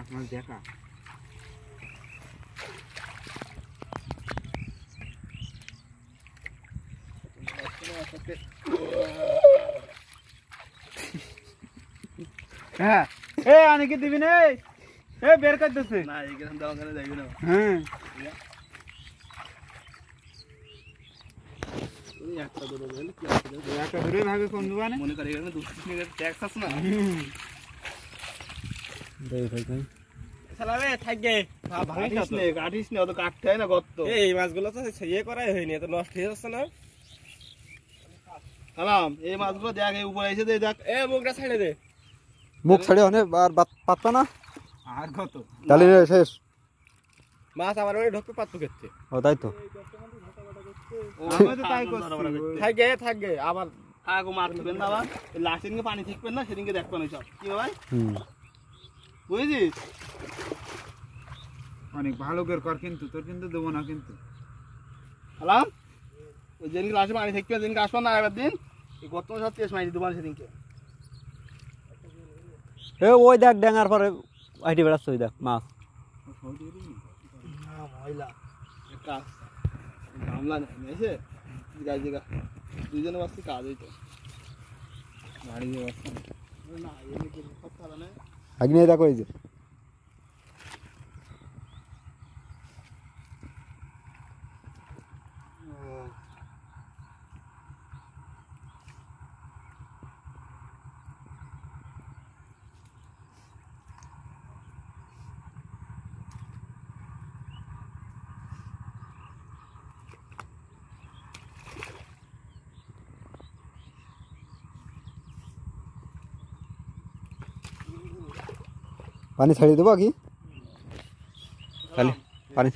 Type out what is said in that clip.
মাছ মাছ দেখা হ্যাঁ এ অনেকে দিবি না এ বের করে দিচ্ছে না এইখানে দাও ওখানে যাইবি না হ্যাঁ একটা দূরে গেল কি আছে একটা দূরে ভাবে কোন দোকানে মনে করে এখানে 200 টাকা ট্যাক্স আছে না দেই ভাই ভাই সালাবে থাকগে ভাঙিস নে কাটিস নে অত কাটতে হয় না গর্ত এই মাছগুলো তো ইয়ে করাই হয়নি এত নষ্ট হয়ে যাচ্ছে না সালাম এই মাছগুলো দেখ এই উপরে এসে দে দেখ এ মুখটা ছেড়ে দে মুখ ছেড়ে অনে আর পাততো না আর কত তাহলে শেষ মাছ আমার ওই ঢোকতে পাততো কেটে ও তাই তো আমি তো তাই করছি থাকগে থাকগে আবার আগো মারবেন না আবার লাস্ট দিনকে পানি ঠিকবেন না সেদিনকে দেখবেন ওই সব কি ভাই বুঝছিস অনেক ভালো করে কর কিন্তু তোর কিন্তু দেবো না কিন্তু সালাম ওই যেদিনকে লাস্টে পানি ঠিকবে সেদিনকে আসবো না আগের দিন এই গত সব তেজ মাইনি দেবো না সেদিনকে এ ওই দেখ ড্যাঙার পরে আইটি বেড়াচ্ছে ওই দেখ মাছ মহিলা কাজ গামলা এসে গাছ জায়গা দুইজনে বাসছি কাজ হইতো বাড়ি দিয়ে বাসছি না এমনি সব খাওয়া নেই আগে নিয়ে দেখো এই যে পানি ছাড়িয়ে দেবো কি খালি পানি